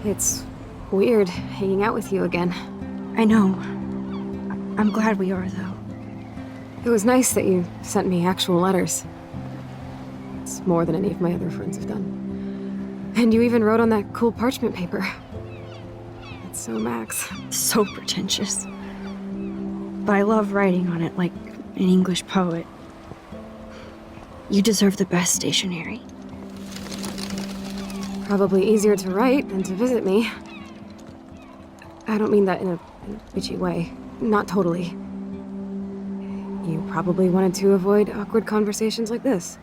It's weird hanging out with you again. I know. I'm glad we are, though. It was nice that you sent me actual letters. It's more than any of my other friends have done. And you even wrote on that cool parchment paper. That's so Max. So pretentious. But I love writing on it like an English poet. You deserve the best stationery. Probably easier to write than to visit me. I don't mean that in a bitchy way. Not totally. You probably wanted to avoid awkward conversations like this.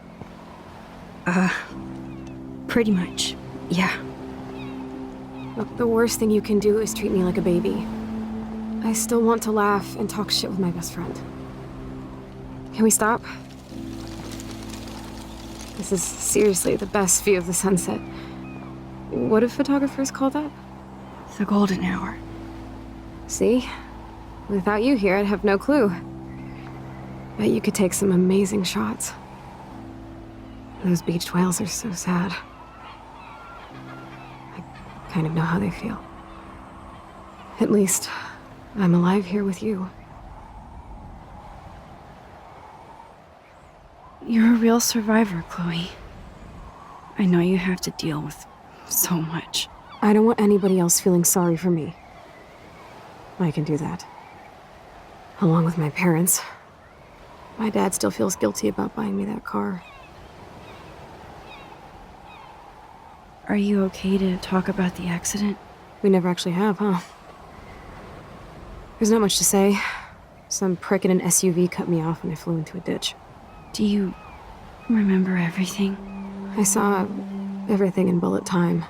Pretty much, yeah. Look, the worst thing you can do is treat me like a baby. I still want to laugh and talk shit with my best friend. Can we stop? This is seriously the best view of the sunset. What do photographers call that? The golden hour. See? Without you here, I'd have no clue. Bet you could take some amazing shots. Those beached whales are so sad. I kind of know how they feel. At least, I'm alive here with you. You're a real survivor, Chloe. I know you have to deal with so much. I don't want anybody else feeling sorry for me. I can do that. Along with my parents. My dad still feels guilty about buying me that car. Are you okay to talk about the accident? We never actually have, huh? There's not much to say. Some prick in an SUV cut me off and I flew into a ditch. Do you remember everything? I saw everything in bullet time.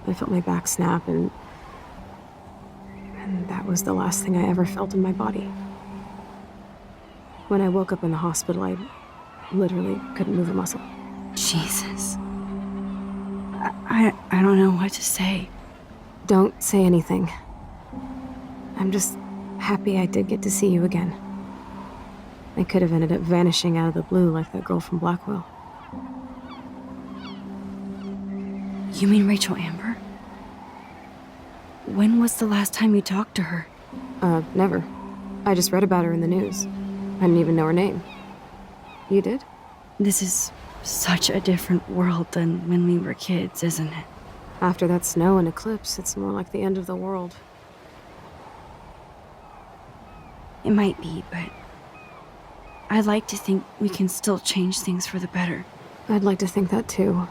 I felt my back snap and that was the last thing I ever felt in my body. When I woke up in the hospital, I literally couldn't move a muscle. Jesus. I don't know what to say. Don't say anything. I'm just happy I did get to see you again. I could have ended up vanishing out of the blue like that girl from Blackwell. You mean Rachel Amber? When was the last time you talked to her? Never. I just read about her in the news. I didn't even know her name. You did? This is such a different world than when we were kids, isn't it? After that snow and eclipse, it's more like the end of the world. It might be, but I'd like to think we can still change things for the better. I'd like to think that too.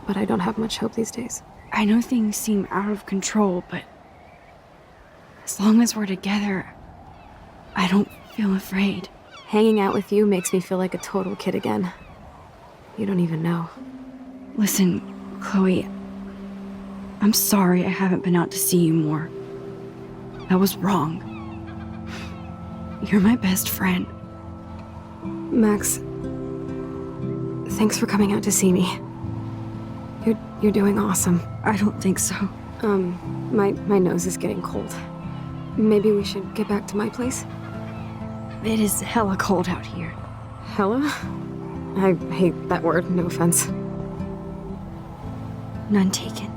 But I don't have much hope these days. I know things seem out of control, but as long as we're together, I don't feel afraid. Hanging out with you makes me feel like a total kid again. You don't even know. Listen, Chloe, I'm sorry I haven't been out to see you more. That was wrong. You're my best friend. Max, thanks for coming out to see me. You're doing awesome. I don't think so. My nose is getting cold. Maybe we should get back to my place? It is hella cold out here. Hella? I hate that word, no offense. None taken.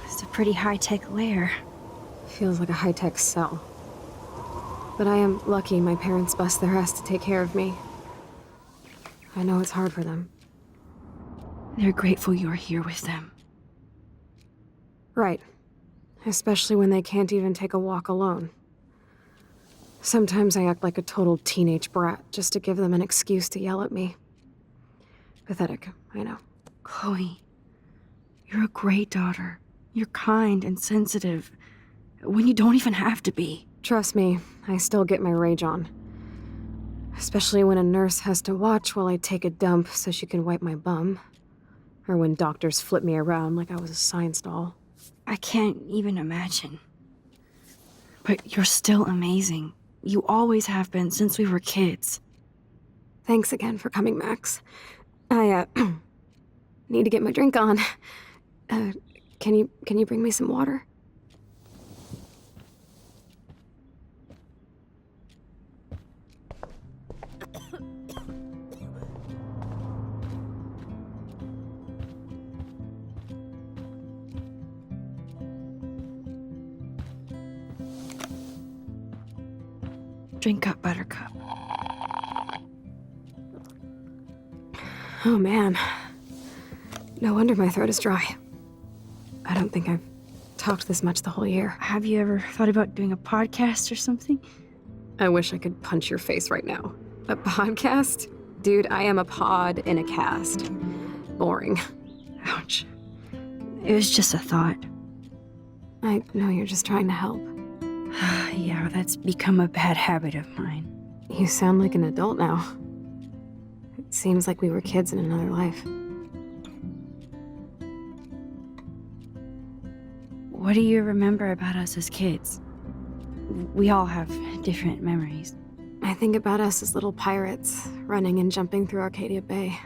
It's a pretty high-tech lair. Feels like a high-tech cell. But I am lucky my parents bust their ass to take care of me. I know it's hard for them. They're grateful you're here with them. Right. Especially when they can't even take a walk alone. Sometimes I act like a total teenage brat just to give them an excuse to yell at me. Pathetic, I know. Chloe, You're a great daughter. You're kind and sensitive when you don't even have to be. Trust me, I still get my rage on. Especially when a nurse has to watch while I take a dump so she can wipe my bum. Or when doctors flip me around like I was a science doll. I can't even imagine. But you're still amazing. You always have been since we were kids. Thanks again for coming, Max. I, need to get my drink on. Can you bring me some water? Drink up, Buttercup. Oh man. No wonder my throat is dry. I don't think I've talked this much the whole year. Have you ever thought about doing a podcast or something? I wish I could punch your face right now. A podcast? Dude, I am a pod in a cast. Boring. Ouch. It was just a thought. I know you're just trying to help. Yeah, that's become a bad habit of mine. You sound like an adult now. It seems like we were kids in another life. What do you remember about us as kids? We all have different memories. I think about us as little pirates, running and jumping through Arcadia Bay.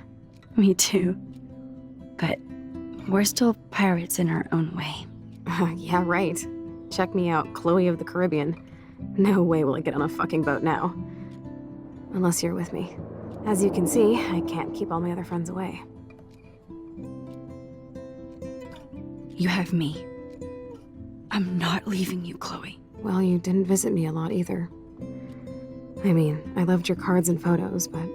Me too. But we're still pirates in our own way. Yeah, right. Check me out, Chloe of the Caribbean. No way will I get on a fucking boat now. Unless you're with me. As you can see, I can't keep all my other friends away. You have me. I'm not leaving you, Chloe. Well, you didn't visit me a lot either. I mean, I loved your cards and photos, but...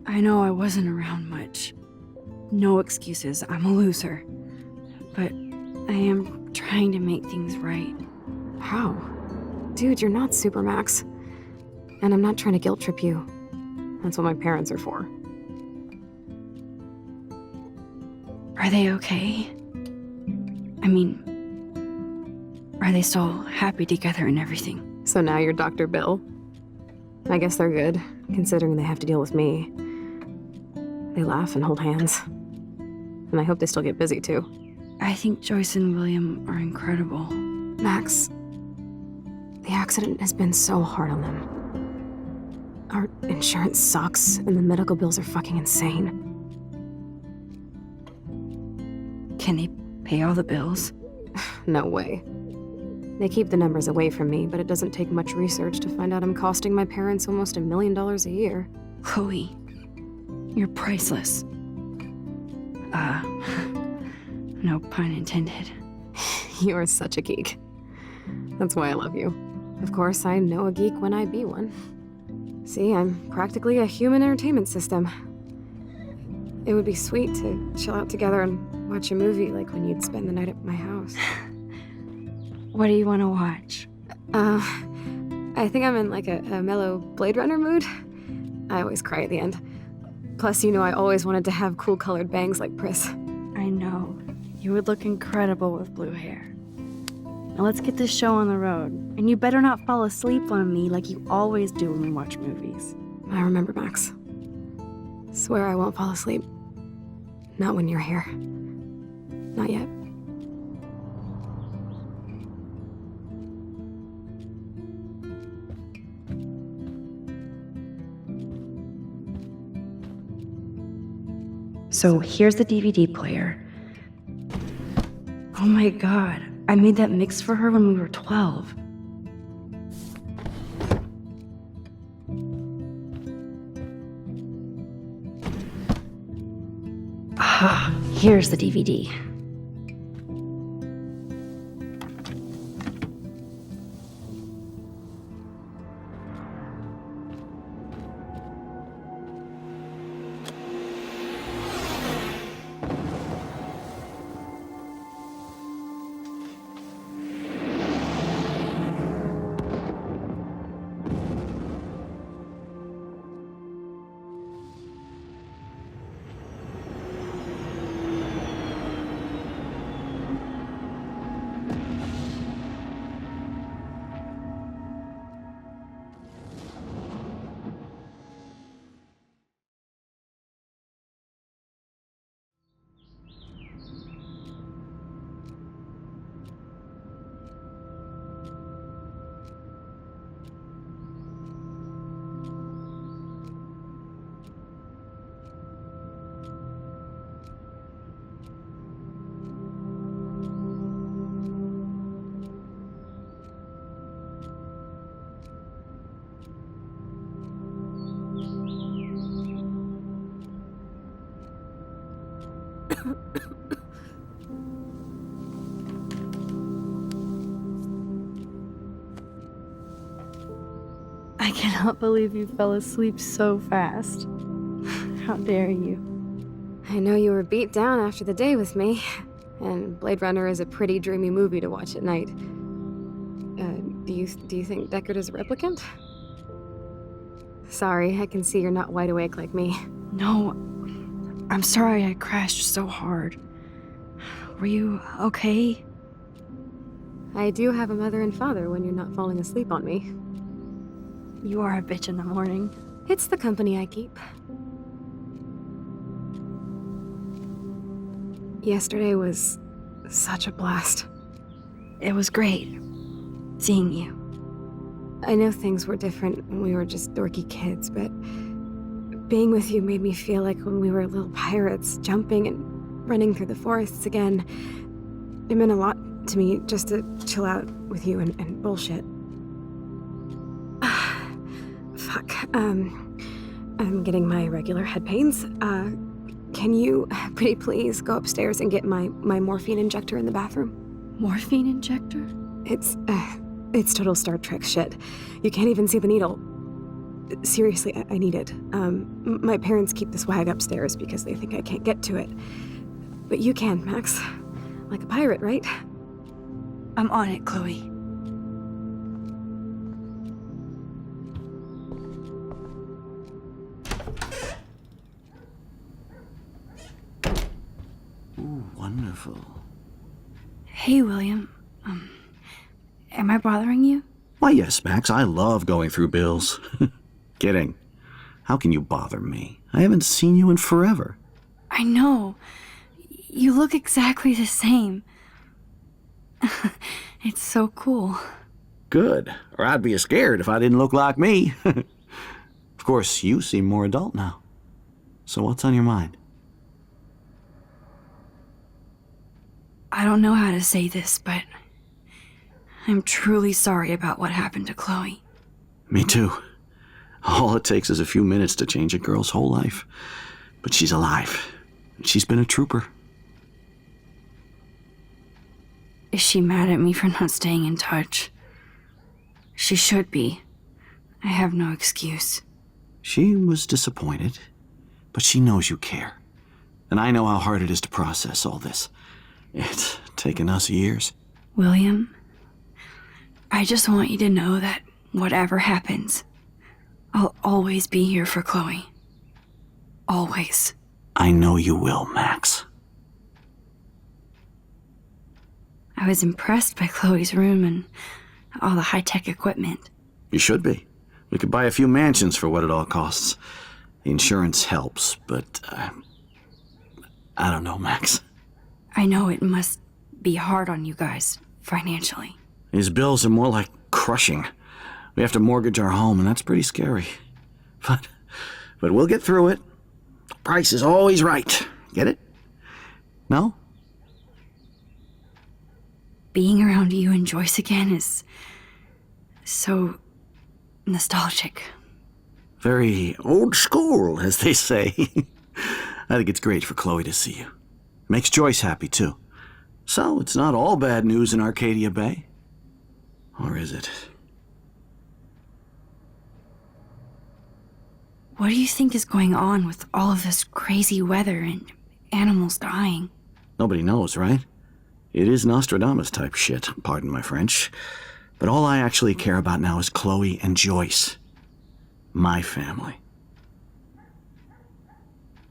I know I wasn't around much. No excuses, I'm a loser. But I am trying to make things right. How? Dude, you're not Supermax. And I'm not trying to guilt trip you. That's what my parents are for. Are they okay? I mean, are they still happy together and everything? So now you're Dr. Bill? I guess they're good, considering they have to deal with me. They laugh and hold hands. And I hope they still get busy, too. I think Joyce and William are incredible. Max, the accident has been so hard on them. Our insurance sucks, and the medical bills are fucking insane. Can they pay all the bills? No way. They keep the numbers away from me, but it doesn't take much research to find out I'm costing my parents almost $1 million a year. Chloe, you're priceless. No pun intended. You are such a geek. That's why I love you. Of course, I know a geek when I be one. See, I'm practically a human entertainment system. It would be sweet to chill out together and watch a movie like when you'd spend the night at my house. What do you want to watch? I think I'm in like a mellow Blade Runner mood. I always cry at the end. Plus, you know I always wanted to have cool colored bangs like Pris. I know. You would look incredible with blue hair. Now let's get this show on the road. And you better not fall asleep on me like you always do when we watch movies. I remember, Max. Swear I won't fall asleep. Not when you're here. Not yet. So here's the DVD player. Oh my god, I made that mix for her when we were 12. Ah, here's the DVD. I cannot believe you fell asleep so fast. How dare you? I know you were beat down after the day with me, and Blade Runner is a pretty dreamy movie to watch at night. Do you think Deckard is a replicant? Sorry, I can see you're not wide awake like me. No, I'm sorry I crashed so hard. Were you okay? I do have a mother and father when you're not falling asleep on me. You are a bitch in the morning. It's the company I keep. Yesterday was such a blast. It was great seeing you. I know things were different when we were just dorky kids, but being with you made me feel like when we were little pirates, jumping and running through the forests again. It meant a lot to me just to chill out with you and bullshit. Fuck. I'm getting my regular head pains. Can you, pretty please, go upstairs and get my morphine injector in the bathroom? Morphine injector? It's total Star Trek shit. You can't even see the needle. Seriously, I need it. My parents keep the swag upstairs because they think I can't get to it. But you can, Max. Like a pirate, right? I'm on it, Chloe. Ooh, wonderful. Hey, William. Am I bothering you? Why, yes, Max. I love going through bills. Kidding. How can you bother me? I haven't seen you in forever. I know. You look exactly the same. It's so cool. Good. Or I'd be scared if I didn't look like me. Of course, you seem more adult now. So what's on your mind? I don't know how to say this, but I'm truly sorry about what happened to Chloe. Me too. All it takes is a few minutes to change a girl's whole life. But she's alive. She's been a trooper. Is she mad at me for not staying in touch? She should be. I have no excuse. She was disappointed, but she knows you care. And I know how hard it is to process all this. It's taken us years. William, I just want you to know that whatever happens, I'll always be here for Chloe. Always. I know you will, Max. I was impressed by Chloe's room and all the high-tech equipment. You should be. We could buy a few mansions for what it all costs. The insurance helps, but I don't know, Max. I know it must be hard on you guys, financially. These bills are more like crushing. We have to mortgage our home, and that's pretty scary. But we'll get through it. The price is always right. Get it? No? Being around you and Joyce again is so nostalgic. Very old school, as they say. I think it's great for Chloe to see you. Makes Joyce happy, too. So, it's not all bad news in Arcadia Bay. Or is it? What do you think is going on with all of this crazy weather and animals dying? Nobody knows, right? It is Nostradamus-type shit, pardon my French. But all I actually care about now is Chloe and Joyce. My family.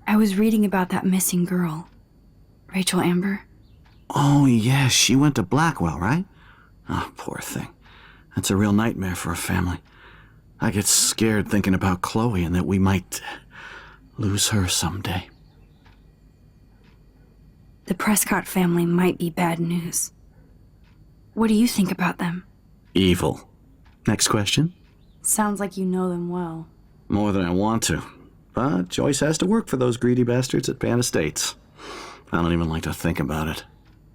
I was reading about that missing girl, Rachel Amber. Oh, yeah, she went to Blackwell, right? Oh, poor thing. That's a real nightmare for a family. I get scared thinking about Chloe and that we might lose her someday. The Prescott family might be bad news. What do you think about them? Evil. Next question? Sounds like you know them well. More than I want to. But Joyce has to work for those greedy bastards at Pan Estates. I don't even like to think about it.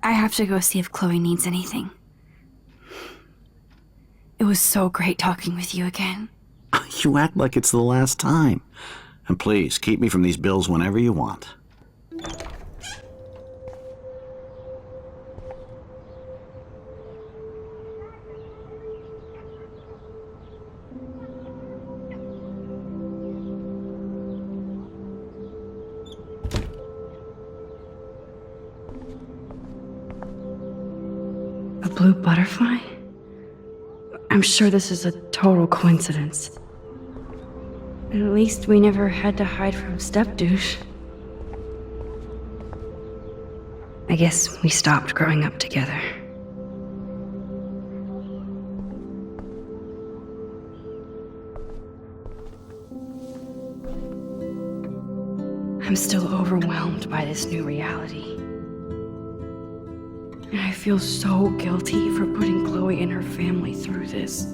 I have to go see if Chloe needs anything. It was so great talking with you again. You act like it's the last time. And please, keep me from these bills whenever you want. blue butterfly? I'm sure this is a total coincidence. At least we never had to hide from step-douche. I guess we stopped growing up together. I'm still overwhelmed by this new reality. And I feel so guilty for putting Chloe and her family through this.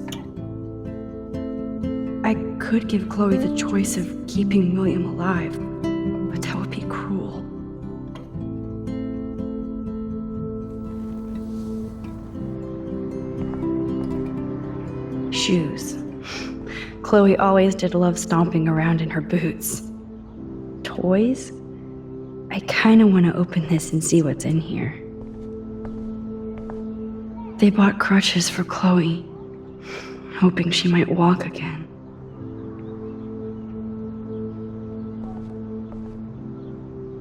I could give Chloe the choice of keeping William alive, but that would be cruel. Shoes. Chloe always did love stomping around in her boots. Toys? I kind of want to open this and see what's in here. They bought crutches for Chloe, hoping she might walk again.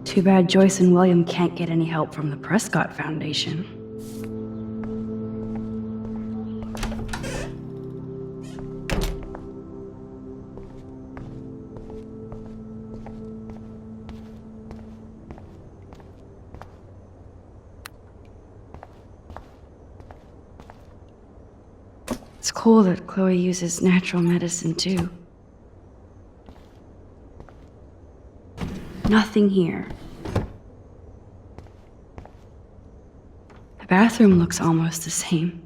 Too bad Joyce and William can't get any help from the Prescott Foundation. It's cool that Chloe uses natural medicine too. Nothing here. The bathroom looks almost the same.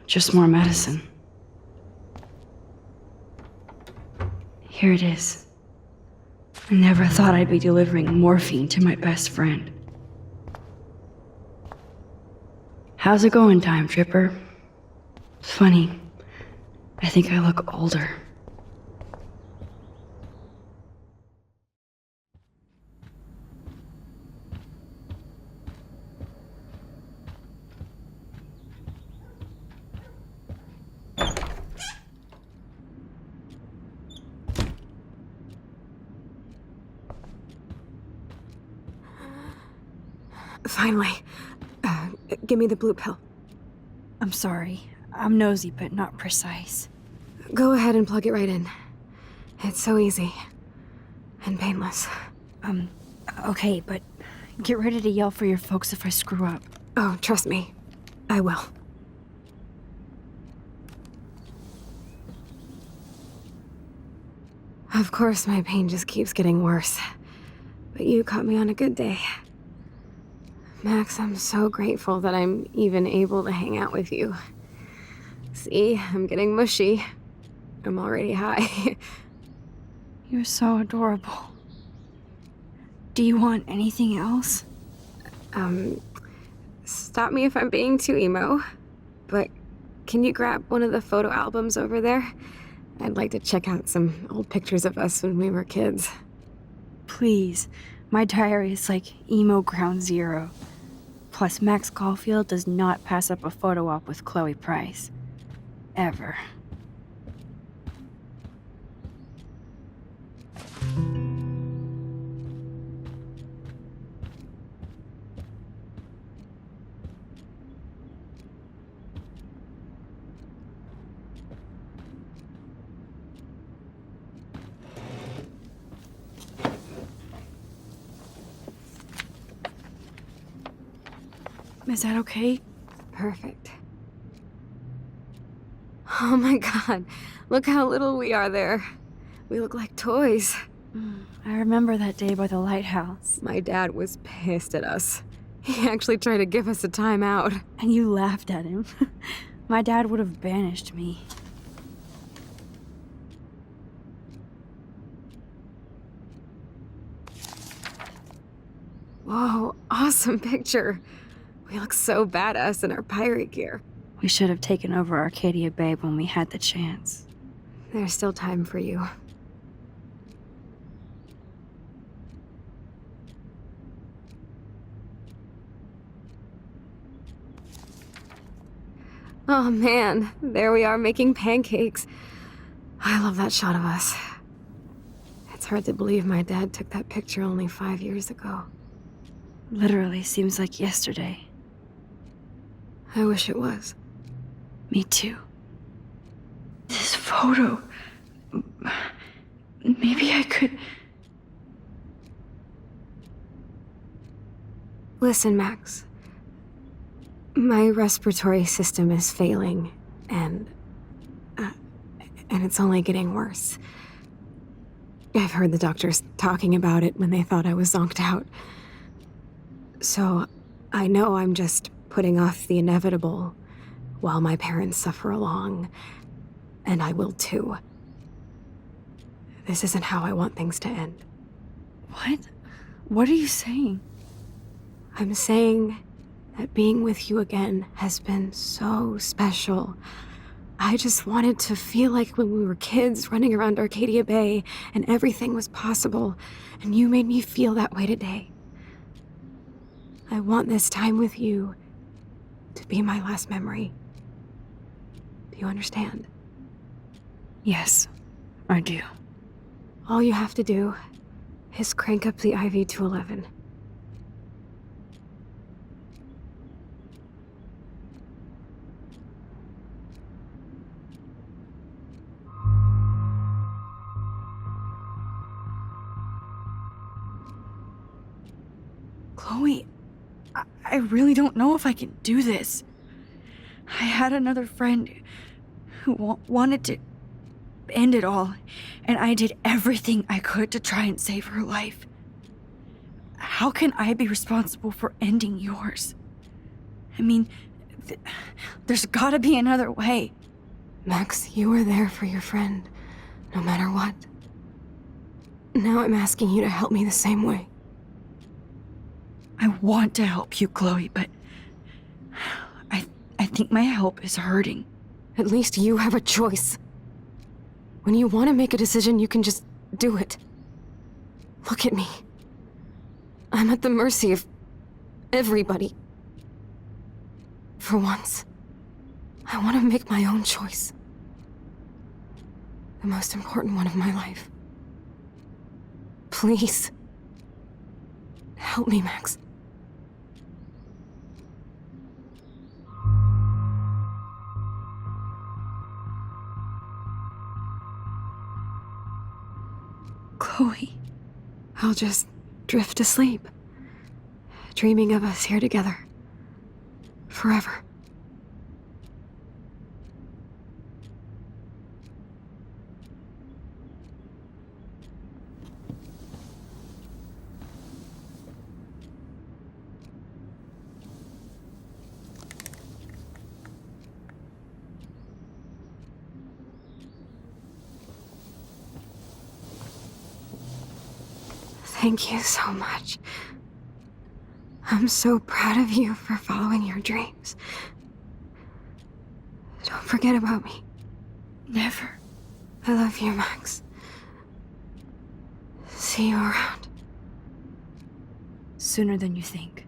Just more medicine. Here it is. I never thought I'd be delivering morphine to my best friend. How's it going, Time Tripper? Funny, I think I look older. Finally. Give me the blue pill. I'm sorry. I'm nosy, but not precise. Go ahead and plug it right in. It's so easy. And painless. Okay, but get ready to yell for your folks if I screw up. Oh, trust me. I will. Of course, my pain just keeps getting worse. But you caught me on a good day. Max, I'm so grateful that I'm even able to hang out with you. See, I'm getting mushy. I'm already high. You're so adorable. Do you want anything else? Stop me if I'm being too emo, but can you grab one of the photo albums over there? I'd like to check out some old pictures of us when we were kids. Please. My diary is like emo ground zero. Plus, Max Caulfield does not pass up a photo op with Chloe Price. Ever. Is that okay? Perfect. Oh my god, look how little we are there. We look like toys. I remember that day by the lighthouse. My dad was pissed at us. He actually tried to give us a timeout. And you laughed at him. My dad would have banished me. Whoa, awesome picture. We look so badass in our pirate gear. We should have taken over Arcadia Bay when we had the chance. There's still time for you. Oh man, there we are making pancakes. I love that shot of us. It's hard to believe my dad took that picture only 5 years ago. Literally seems like yesterday. I wish it was. Me too. This photo... Maybe I could... Listen, Max. My respiratory system is failing, and it's only getting worse. I've heard the doctors talking about it when they thought I was zonked out. So, I know I'm just putting off the inevitable while my parents suffer along, and I will too. This isn't how I want things to end. What? What are you saying? I'm saying that being with you again has been so special. I just wanted to feel like when we were kids running around Arcadia Bay and everything was possible, and you made me feel that way today. I want this time with you to be my last memory. Do you understand? Yes, I do. All you have to do is crank up the IV to 11. Chloe, I really don't know if I can do this. I had another friend who wanted to end it all, and I did everything I could to try and save her life. How can I be responsible for ending yours? I mean, there's gotta be another way. Max, you were there for your friend, no matter what. Now I'm asking you to help me the same way. I want to help you, Chloe, but I think my help is hurting. At least you have a choice. When you want to make a decision, you can just do it. Look at me. I'm at the mercy of everybody. For once, I want to make my own choice. The most important one of my life. Please. Help me, Max. Chloe. I'll just drift asleep, dreaming of us here together. Forever. Thank you so much. I'm so proud of you for following your dreams. Don't forget about me. Never. I love you, Max. See you around. Sooner than you think.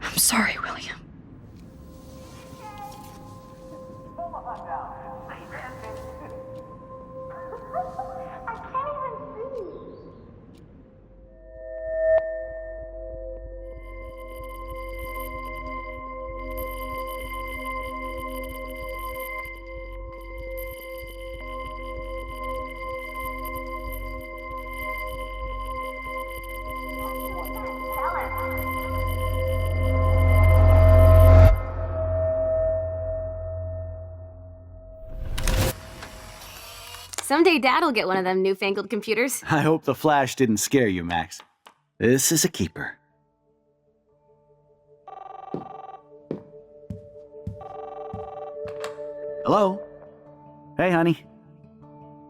I'm sorry, William. Someday Dad'll get one of them newfangled computers. I hope the flash didn't scare you, Max. This is a keeper. Hello? Hey, honey.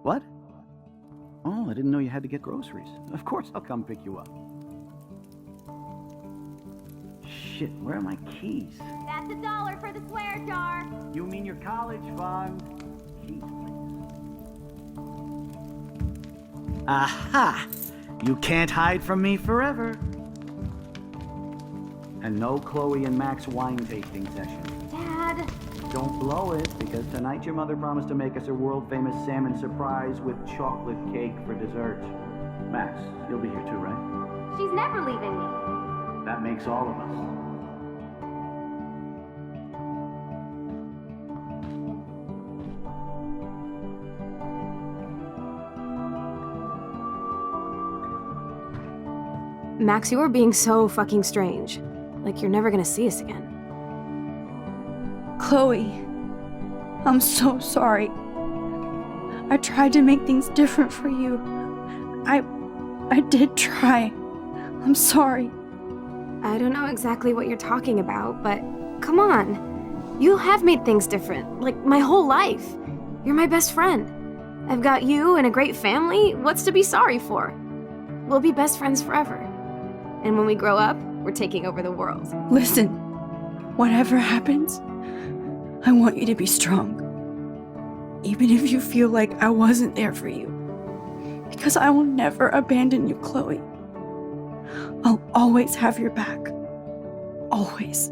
What? Oh, I didn't know you had to get groceries. Of course I'll come pick you up. Shit, where are my keys? That's $1 for the swear jar. You mean your college fund? Keys, please. Aha! You can't hide from me forever. And no Chloe and Max wine tasting session. Dad. Don't blow it, because tonight your mother promised to make us a world-famous salmon surprise with chocolate cake for dessert. Max, you'll be here too, right? She's never leaving me. That makes all of us. Max, you are being so fucking strange. Like you're never gonna see us again. Chloe, I'm so sorry. I tried to make things different for you. I did try. I'm sorry. I don't know exactly what you're talking about, but come on. You have made things different, like my whole life. You're my best friend. I've got you and a great family. What's to be sorry for? We'll be best friends forever. And when we grow up, we're taking over the world. Listen, whatever happens, I want you to be strong. Even if you feel like I wasn't there for you. Because I will never abandon you, Chloe. I'll always have your back. Always.